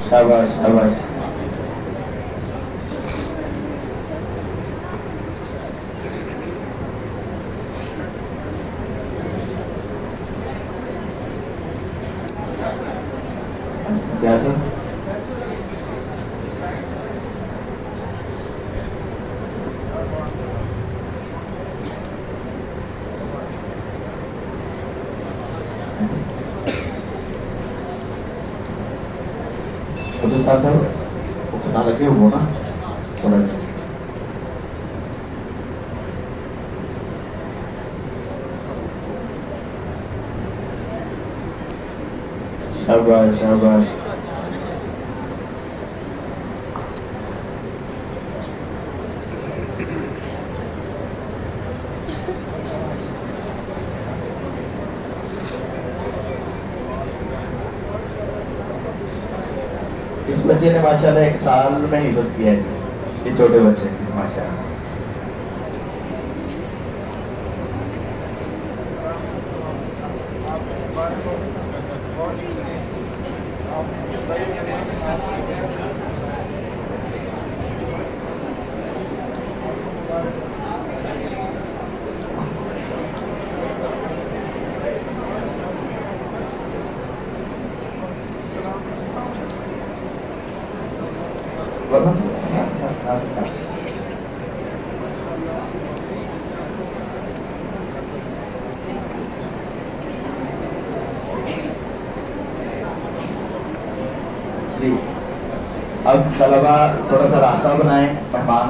शाबाश शाबाश। क्या सर? तो सर उतना लगे हो ना थोड़ा। शाबाश शाबाश। इस बच्चे ने माशाल्लाह 1 साल में ही बस किया है। ये छोटे बच्चे हैं माशाल्लाह। जी, अब तलबा थोड़ा सा रास्ता बनाए, मेहमान